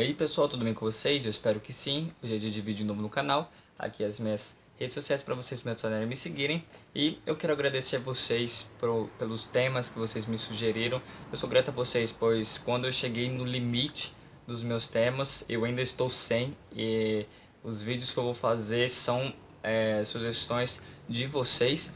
aí pessoal, tudo bem com vocês? Eu espero que sim. Hoje é dia de vídeo novo no canal. Aqui as minhas redes sociais para vocês me adicionarem e me seguirem. E eu quero agradecer a vocês pelos temas que vocês me sugeriram. Eu sou grato a vocês, pois quando eu cheguei no limite dos meus temas, eu ainda estou sem. E os vídeos que eu vou fazer são sugestões de vocês.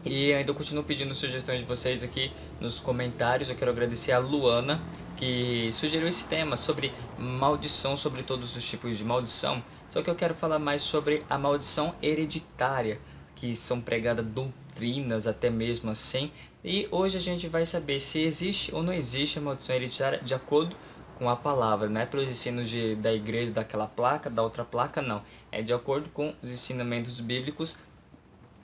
E ainda continuo pedindo sugestões de vocês aqui nos comentários. Eu quero agradecer a Luana, que sugeriu esse tema sobre maldição, sobre todos os tipos de maldição. Só que eu quero falar mais sobre a maldição hereditária, que são pregadas doutrinas até mesmo assim. E hoje a gente vai saber se existe ou não existe a maldição hereditária de acordo com a palavra, não é pelos ensinos da igreja, daquela placa, da outra placa, não. É de acordo com os ensinamentos bíblicos.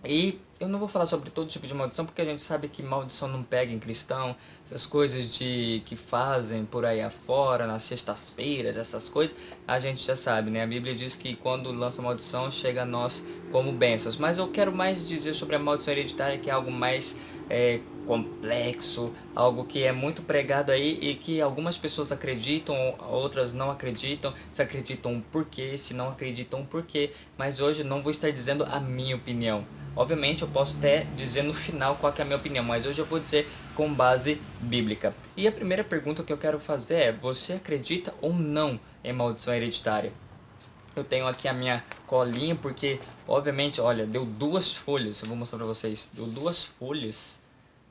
E eu não vou falar sobre todo tipo de maldição, porque a gente sabe que maldição não pega em cristão, essas coisas que fazem por aí afora, nas sextas-feiras, essas coisas, a gente já sabe, né? A Bíblia diz que quando lança maldição, chega a nós como bênçãos. Mas eu quero mais dizer sobre a maldição hereditária, que é algo mais complexo, algo que é muito pregado aí e que algumas pessoas acreditam, outras não acreditam, se acreditam por quê, se não acreditam por quê, mas hoje não vou estar dizendo a minha opinião. Obviamente eu posso até dizer no final qual que é a minha opinião, mas hoje eu vou dizer com base bíblica. E a primeira pergunta que eu quero fazer é: você acredita ou não em maldição hereditária? Eu tenho aqui a minha colinha porque, obviamente, olha, deu 2 folhas, eu vou mostrar pra vocês, deu 2 folhas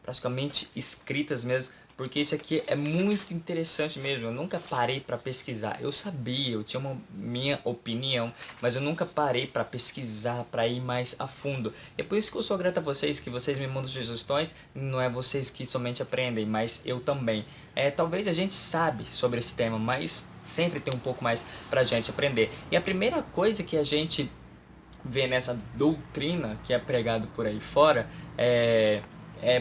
praticamente escritas mesmo, porque isso aqui é muito interessante mesmo. Eu nunca parei para pesquisar. Eu sabia, eu tinha uma minha opinião, mas eu nunca parei para pesquisar, para ir mais a fundo. É por isso que eu sou grato a vocês, que vocês me mandam sugestões. Não é vocês que somente aprendem, mas eu também. Talvez a gente sabe sobre esse tema, mas sempre tem um pouco mais pra gente aprender. E a primeira coisa que a gente vê nessa doutrina que é pregado por aí fora é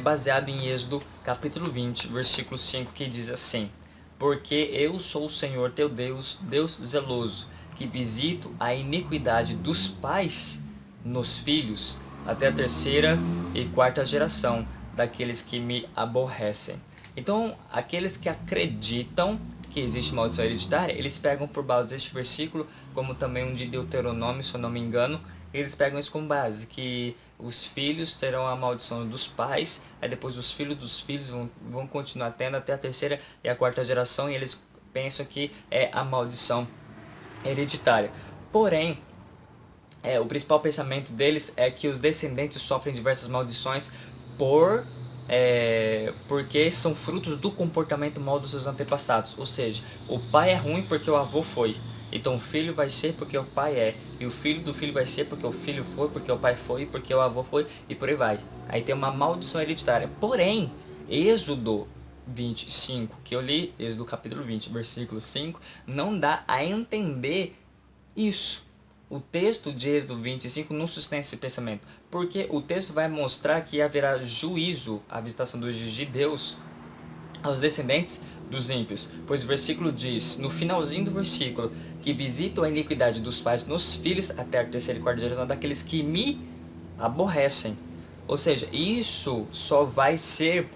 baseado em Êxodo capítulo 20, versículo 5, que diz assim: porque eu sou o Senhor teu Deus, Deus zeloso, que visito a iniquidade dos pais nos filhos, até a 3ª e 4ª geração daqueles que me aborrecem. Então, aqueles que acreditam que existe maldição hereditária, eles pegam por base este versículo, como também um de Deuteronômio, se eu não me engano. Eles pegam isso como base, que os filhos terão a maldição dos pais, aí depois os filhos dos filhos vão continuar tendo até a 3ª e a 4ª geração, e eles pensam que é a maldição hereditária. Porém, o principal pensamento deles é que os descendentes sofrem diversas maldições porque são frutos do comportamento mal dos seus antepassados. Ou seja, o pai é ruim porque o avô foi. Então o filho vai ser porque o pai é. E o filho do filho vai ser porque o filho foi, porque o pai foi, porque o avô foi, e por aí vai. Aí tem uma maldição hereditária. Porém, Êxodo 25, que eu li, Êxodo capítulo 20, versículo 5, não dá a entender isso. O texto de Êxodo 25 não sustenta esse pensamento, porque o texto vai mostrar que haverá juízo, a visitação dos de Deus aos descendentes dos ímpios, pois o versículo diz, no finalzinho do versículo, que visito a iniquidade dos pais nos filhos até a 3ª e 4ª geração daqueles que me aborrecem. Ou seja, isso só vai ser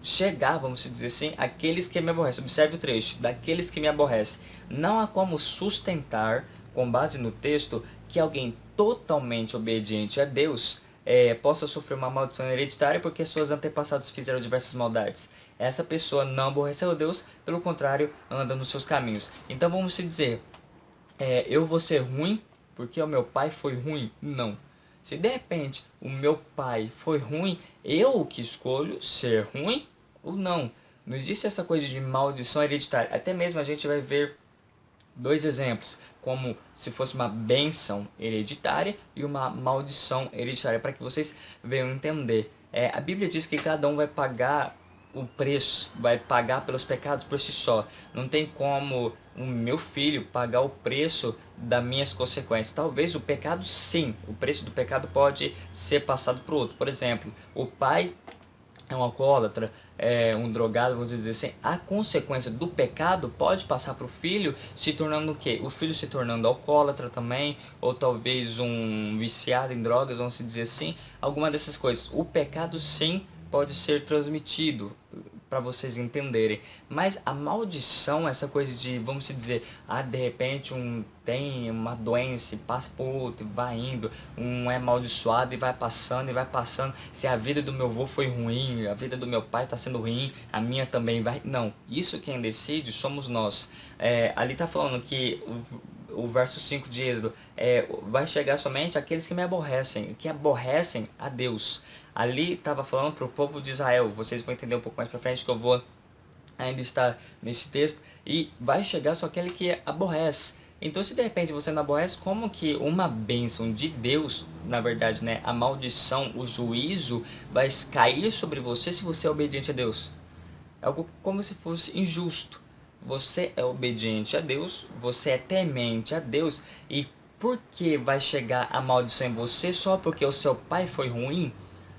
chegar, vamos dizer assim, aqueles que me aborrecem. Observe o trecho, daqueles que me aborrecem. Não há como sustentar, com base no texto, que alguém totalmente obediente a Deus possa sofrer uma maldição hereditária porque seus antepassados fizeram diversas maldades. Essa pessoa não aborreceu a Deus, pelo contrário, anda nos seus caminhos. Então vamos dizer, eu vou ser ruim porque o meu pai foi ruim? Não. Se de repente o meu pai foi ruim, eu que escolho ser ruim ou não. Não existe essa coisa de maldição hereditária. Até mesmo a gente vai ver 2 exemplos, como se fosse uma bênção hereditária e uma maldição hereditária, para que vocês venham entender. A Bíblia diz que cada um vai pagar o preço, vai pagar pelos pecados por si só. Não tem como o meu filho pagar o preço das minhas consequências. Talvez o pecado, sim, o preço do pecado pode ser passado para o outro. Por exemplo, o pai é um alcoólatra, um drogado, vamos dizer assim, a consequência do pecado pode passar para o filho, se tornando o quê? O filho se tornando alcoólatra também, ou talvez um viciado em drogas, vamos dizer assim, alguma dessas coisas. O pecado, sim, pode ser transmitido para vocês entenderem. Mas a maldição, essa coisa de, vamos dizer, de repente tem uma doença, passa por outro, vai indo, um é amaldiçoado e vai passando e vai passando. Se a vida do meu avô foi ruim, a vida do meu pai está sendo ruim, a minha também vai. Não, isso quem decide somos nós. Ali está falando que o verso 5 de Êxodo, vai chegar somente aqueles que me aborrecem, que aborrecem a Deus. Ali estava falando para o povo de Israel, vocês vão entender um pouco mais para frente que eu vou ainda estar nesse texto, e vai chegar só aquele que aborrece. Então, se de repente você não aborrece, como que uma bênção de Deus, na verdade, né, a maldição, o juízo, vai cair sobre você se você é obediente a Deus? É algo como se fosse injusto. Você é obediente a Deus, você é temente a Deus, e por que vai chegar a maldição em você só porque o seu pai foi ruim?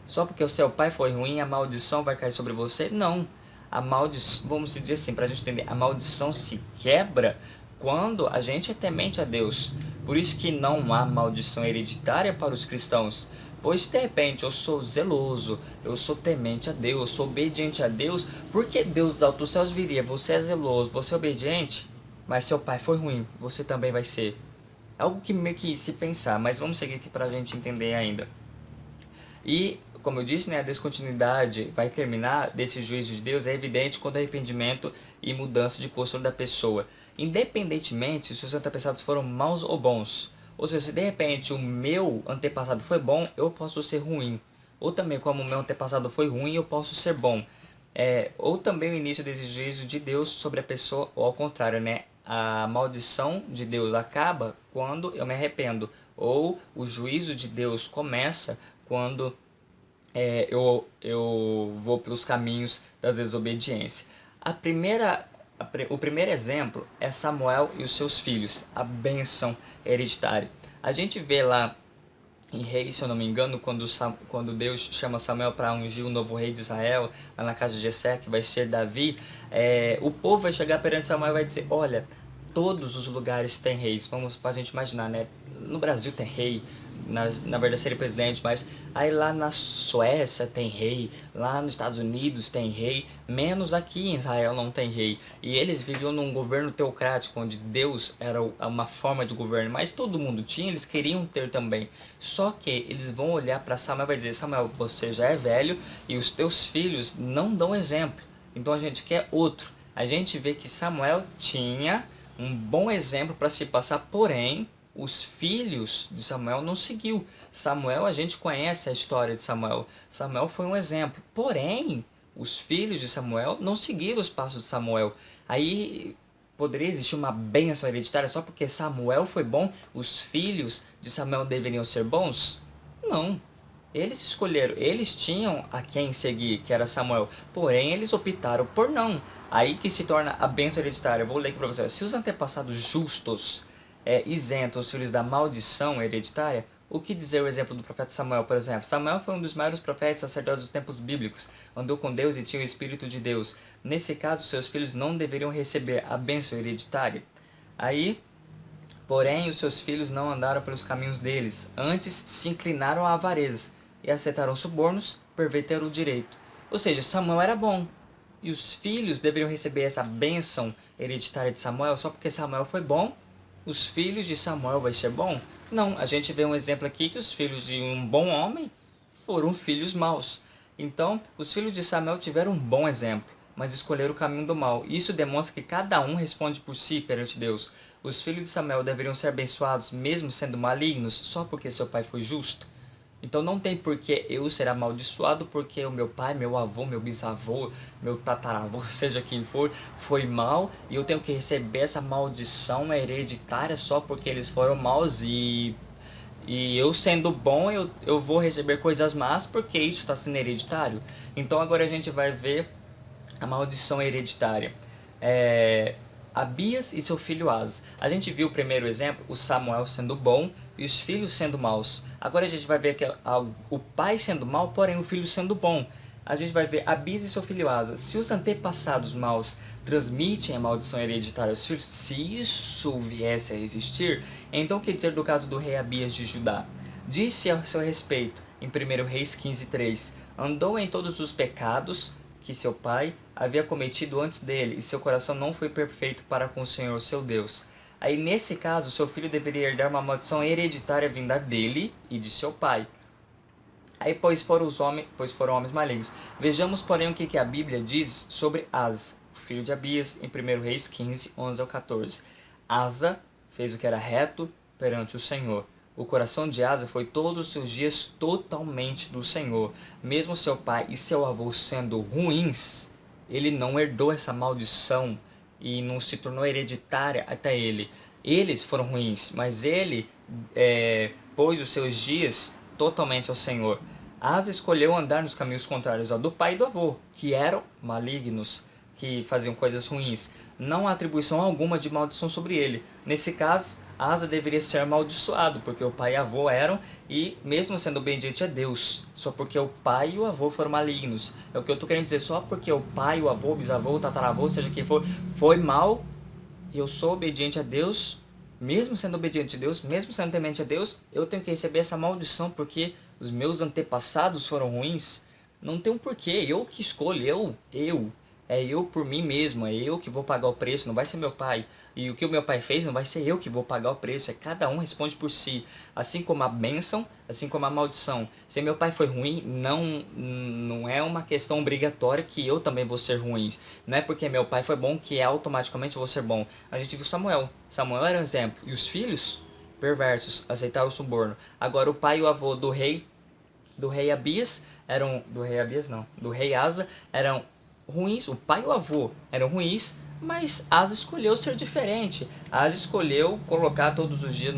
Só porque o seu pai foi ruim, a maldição vai cair sobre você? Não. A maldição, vamos dizer assim, para a gente entender, a maldição se quebra quando a gente é temente a Deus. Por isso que não há maldição hereditária para os cristãos. Pois de repente eu sou zeloso, eu sou temente a Deus, eu sou obediente a Deus, porque Deus dos altos céus viria, você é zeloso, você é obediente, mas seu pai foi ruim, você também vai ser. Algo que meio que se pensar, mas vamos seguir aqui para a gente entender ainda. E, como eu disse, né, a descontinuidade vai terminar desse juízo de Deus é evidente quando arrependimento e mudança de postura da pessoa, independentemente se os antepassados foram maus ou bons. Ou seja, se de repente o meu antepassado foi bom, eu posso ser ruim. Ou também, como o meu antepassado foi ruim, eu posso ser bom. Ou também o início desse juízo de Deus sobre a pessoa, ou ao contrário, né? A maldição de Deus acaba quando eu me arrependo. Ou o juízo de Deus começa quando eu vou pelos caminhos da desobediência. O primeiro exemplo é Samuel e os seus filhos, a bênção hereditária. A gente vê lá em Reis, se eu não me engano, quando Deus chama Samuel para ungir o novo rei de Israel, lá na casa de Jessé, que vai ser Davi, o povo vai chegar perante Samuel e vai dizer, olha, todos os lugares têm reis. Vamos para a gente imaginar, né? No Brasil tem rei, na verdade seria presidente, mas aí lá na Suécia tem rei, lá nos Estados Unidos tem rei, menos aqui em Israel não tem rei. E eles viviam num governo teocrático, onde Deus era uma forma de governo, mas todo mundo tinha, eles queriam ter também. Só que eles vão olhar para Samuel e vai dizer, Samuel, você já é velho e os teus filhos não dão exemplo, então a gente quer outro. A gente vê que Samuel tinha um bom exemplo para se passar, porém os filhos de Samuel não seguiu. Samuel, a gente conhece a história de Samuel. Samuel foi um exemplo. Porém, os filhos de Samuel não seguiram os passos de Samuel. Aí poderia existir uma bênção hereditária só porque Samuel foi bom? Os filhos de Samuel deveriam ser bons? Não. Eles escolheram, eles tinham a quem seguir, que era Samuel. Porém, eles optaram por não. Aí que se torna a bênção hereditária. Eu vou ler aqui para vocês. Se os antepassados justos isentam os filhos da maldição hereditária, o que dizer o exemplo do profeta Samuel, por exemplo? Samuel foi um dos maiores profetas sacerdotes dos tempos bíblicos, andou com Deus e tinha o Espírito de Deus. Nesse caso, seus filhos não deveriam receber a bênção hereditária. Aí, porém, os seus filhos não andaram pelos caminhos deles, antes se inclinaram à avareza e aceitaram subornos, perverteram o direito. Ou seja, Samuel era bom, e os filhos deveriam receber essa bênção hereditária de Samuel só porque Samuel foi bom. Os filhos de Samuel vai ser bom? Não, a gente vê um exemplo aqui que os filhos de um bom homem foram filhos maus. Então, os filhos de Samuel tiveram um bom exemplo, mas escolheram o caminho do mal. Isso demonstra que cada um responde por si perante Deus. Os filhos de Samuel deveriam ser abençoados mesmo sendo malignos só porque seu pai foi justo? Então não tem por que eu ser amaldiçoado porque o meu pai, meu avô, meu bisavô, meu tataravô, seja quem for, foi mal e eu tenho que receber essa maldição hereditária só porque eles foram maus e eu sendo bom eu vou receber coisas más porque isso está sendo hereditário. Então agora a gente vai ver a maldição hereditária. Abias e seu filho Asa. A gente viu o primeiro exemplo, o Samuel sendo bom e os filhos sendo maus. Agora a gente vai ver que o pai sendo mau, porém o filho sendo bom. A gente vai ver Abias e seu filho Asa. Se os antepassados maus transmitem a maldição hereditária aos filhos, se isso viesse a existir, então o que dizer do caso do rei Abias de Judá? Disse a seu respeito, em 1 Reis 15:3, andou em todos os pecados que seu pai havia cometido antes dele, e seu coração não foi perfeito para com o Senhor seu Deus. Aí nesse caso, seu filho deveria herdar uma maldição hereditária vinda dele e de seu pai. Aí pois foram homens malignos. Vejamos, porém, o que a Bíblia diz sobre Asa, o filho de Abias, em 1 Reis 15, 11 ao 14. Asa fez o que era reto perante o Senhor. O coração de Asa foi todos os seus dias totalmente do Senhor. Mesmo seu pai e seu avô sendo ruins, ele não herdou essa maldição e não se tornou hereditária até ele. Eles foram ruins, mas ele pôs os seus dias totalmente ao Senhor. Asa escolheu andar nos caminhos contrários ao do pai e do avô, que eram malignos, que faziam coisas ruins. Não há atribuição alguma de maldição sobre ele. Nesse caso, Asa deveria ser amaldiçoado, porque o pai e o avô eram, e mesmo sendo obediente a Deus, só porque o pai e o avô foram malignos. É o que eu estou querendo dizer, só porque o pai, o avô, o bisavô, o tataravô, seja quem for, foi mal, e eu sou obediente a Deus, mesmo sendo obediente a Deus, mesmo sendo temente a Deus, eu tenho que receber essa maldição porque os meus antepassados foram ruins. Não tem um porquê, eu que escolho, é eu por mim mesmo, é eu que vou pagar o preço, não vai ser meu pai. E o que o meu pai fez não vai ser eu que vou pagar o preço, é cada um responde por si. Assim como a bênção, assim como a maldição. Se meu pai foi ruim, não é uma questão obrigatória que eu também vou ser ruim. Não é porque meu pai foi bom que automaticamente eu vou ser bom. A gente viu Samuel. Samuel era um exemplo. E os filhos perversos aceitaram o suborno. Agora o pai e o avô do rei Abias eram... Do rei Asa eram ruins. O pai e o avô eram ruins, mas Asa escolheu ser diferente. Asa escolheu colocar todos os dias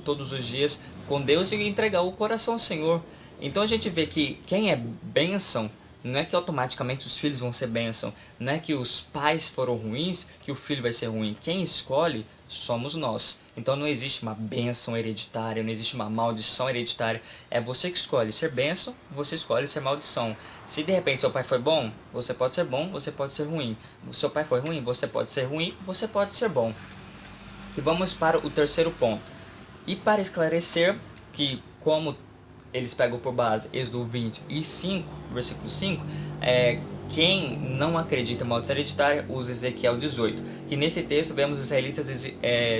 todos os dias com Deus e entregar o coração ao Senhor. Então a gente vê que quem é bênção, não é que automaticamente os filhos vão ser bênção. Não é que os pais foram ruins que o filho vai ser ruim. Quem escolhe somos nós. Então não existe uma bênção hereditária, não existe uma maldição hereditária. É você que escolhe ser bênção, você escolhe ser maldição. Se de repente seu pai foi bom, você pode ser bom, você pode ser ruim. Se seu pai foi ruim, você pode ser ruim, você pode ser bom. E vamos para o terceiro ponto. E para esclarecer que como eles pegam por base Êxodo 25, versículo 5, quem não acredita em maldição hereditária usa Ezequiel 18. Que nesse texto vemos os israelitas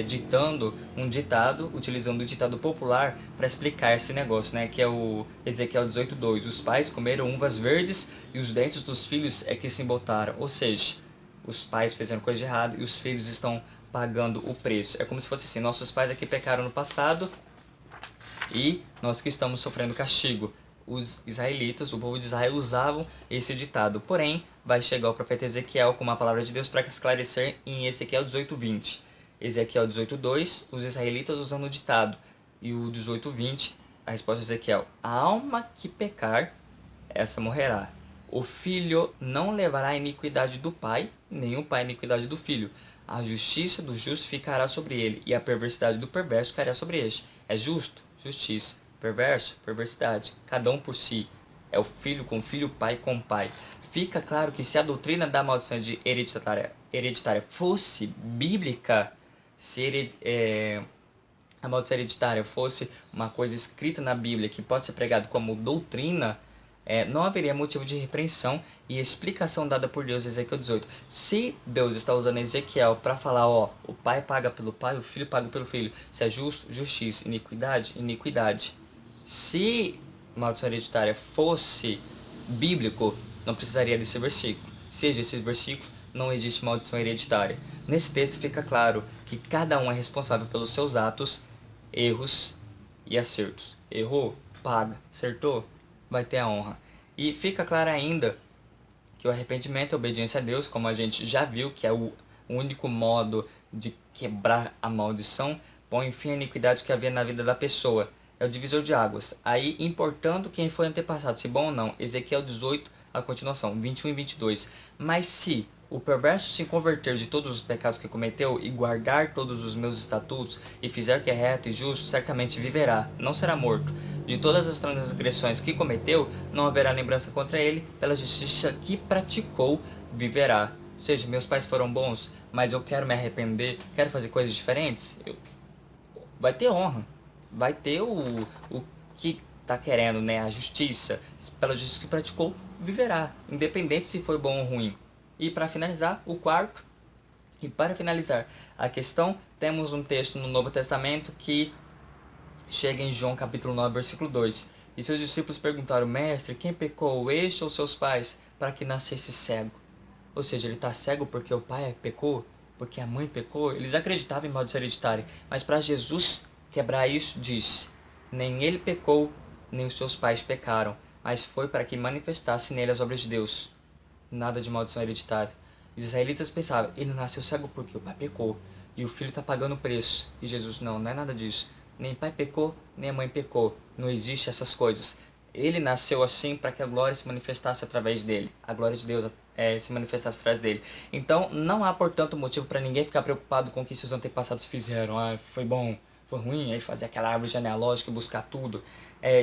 ditando um ditado, utilizando o ditado popular para explicar esse negócio, né? Que é o Ezequiel 18:2. Os pais comeram uvas verdes e os dentes dos filhos é que se embotaram. Ou seja, os pais fizeram coisa de errado e os filhos estão pagando o preço. É como se fosse assim, nossos pais aqui pecaram no passado e nós que estamos sofrendo castigo. Os israelitas, o povo de Israel, usavam esse ditado. Porém, vai chegar o profeta Ezequiel com uma palavra de Deus para esclarecer em Ezequiel 18:20. Ezequiel 18:2, os israelitas usando o ditado. E o 18:20, a resposta de Ezequiel: a alma que pecar, essa morrerá. O filho não levará a iniquidade do pai, nem o pai a iniquidade do filho. A justiça do justo ficará sobre ele, e a perversidade do perverso ficará sobre este. É justo? Justiça. Perverso? Perversidade. Cada um por si. É o filho com filho, o pai com pai. Fica claro que se a doutrina da maldição de hereditária fosse bíblica, se a maldição hereditária fosse uma coisa escrita na Bíblia que pode ser pregado como doutrina, não haveria motivo de repreensão e explicação dada por Deus em Ezequiel 18. Se Deus está usando Ezequiel para falar, o pai paga pelo pai, o filho paga pelo filho. Se é justo, justiça. Iniquidade, iniquidade. Se maldição hereditária fosse bíblico, não precisaria desse versículo. Se existe esse versículo, não existe maldição hereditária. Nesse texto fica claro que cada um é responsável pelos seus atos, erros e acertos. Errou? Paga. Acertou? Vai ter a honra. E fica claro ainda que o arrependimento é obediência a Deus, como a gente já viu, que é o único modo de quebrar a maldição, põe fim à iniquidade que havia na vida da pessoa. É o divisor de águas. Aí, importando quem foi antepassado, se bom ou não. Ezequiel 18, a continuação, 21 e 22. Mas se o perverso se converter de todos os pecados que cometeu e guardar todos os meus estatutos e fizer o que é reto e justo, certamente viverá, não será morto. De todas as transgressões que cometeu, não haverá lembrança contra ele, pela justiça que praticou, viverá. Ou seja, meus pais foram bons, mas eu quero me arrepender, quero fazer coisas diferentes, vai ter honra. Vai ter o que está querendo, né? A justiça. Pela justiça que praticou, viverá, independente se foi bom ou ruim. E para finalizar, a questão, temos um texto no Novo Testamento que chega em João capítulo 9, versículo 2. E seus discípulos perguntaram: Mestre, quem pecou, este ou seus pais, para que nascesse cego? Ou seja, ele está cego porque o pai pecou, porque a mãe pecou. Eles acreditavam em maldição hereditária, mas para Jesus quebrar isso, diz: nem ele pecou, nem os seus pais pecaram, mas foi para que manifestasse nele as obras de Deus. Nada de maldição hereditária. Os israelitas pensavam: ele nasceu cego porque o pai pecou, e o filho está pagando o preço. E Jesus: não é nada disso. Nem pai pecou, nem a mãe pecou. Não existe essas coisas. Ele nasceu assim para que a glória se manifestasse através dele. A glória de Deus se manifestasse através dele. Então, não há, portanto, motivo para ninguém ficar preocupado com o que seus antepassados fizeram. Foi bom, foi ruim, aí fazer aquela árvore genealógica e buscar tudo.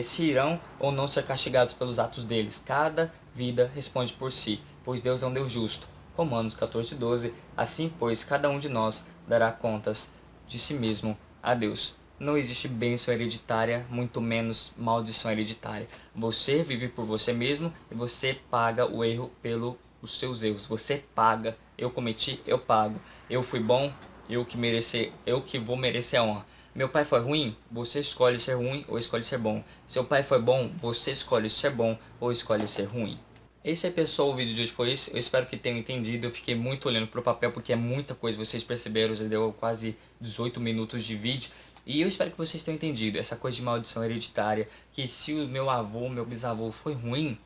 Se irão ou não ser castigados pelos atos deles. Cada vida responde por si, pois Deus é um Deus justo. Romanos 14:12. Assim, pois, cada um de nós dará contas de si mesmo a Deus. Não existe bênção hereditária, muito menos maldição hereditária. Você vive por você mesmo e você paga o erro pelos seus erros. Você paga. Eu cometi, eu pago. Eu fui bom, eu que vou merecer a honra. Meu pai foi ruim, você escolhe ser ruim ou escolhe ser bom. Seu pai foi bom, você escolhe ser bom ou escolhe ser ruim. Esse aí, pessoal, o vídeo de hoje foi esse. Eu espero que tenham entendido. Eu fiquei muito olhando pro papel porque é muita coisa. Vocês perceberam, já deu quase 18 minutos de vídeo. E eu espero que vocês tenham entendido essa coisa de maldição hereditária. Que se o meu avô, meu bisavô foi ruim,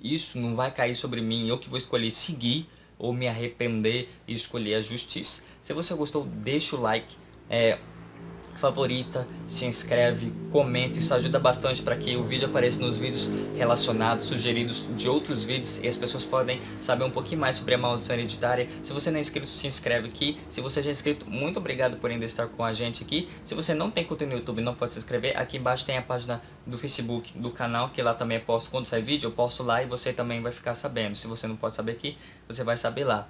isso não vai cair sobre mim. Eu que vou escolher seguir ou me arrepender e escolher a justiça. Se você gostou, deixa o like. Favorita, se inscreve, comenta, isso ajuda bastante para que o vídeo apareça nos vídeos relacionados, sugeridos de outros vídeos e as pessoas podem saber um pouquinho mais sobre a maldição hereditária. Se você não é inscrito, se inscreve aqui. Se você já é inscrito, muito obrigado por ainda estar com a gente aqui. Se você não tem conteúdo no YouTube e não pode se inscrever, aqui embaixo tem a página do Facebook do canal, que lá também eu posto quando sai vídeo, eu posto lá e você também vai ficar sabendo. Se você não pode saber aqui, você vai saber lá.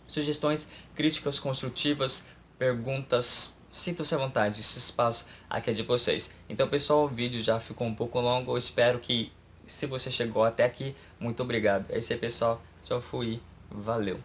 Sugestões, críticas construtivas, perguntas, sintam-se à vontade, esse espaço aqui é de vocês. Então, pessoal, o vídeo já ficou um pouco longo, eu espero que, se você chegou até aqui, muito obrigado. É isso aí, pessoal, tchau, fui, valeu.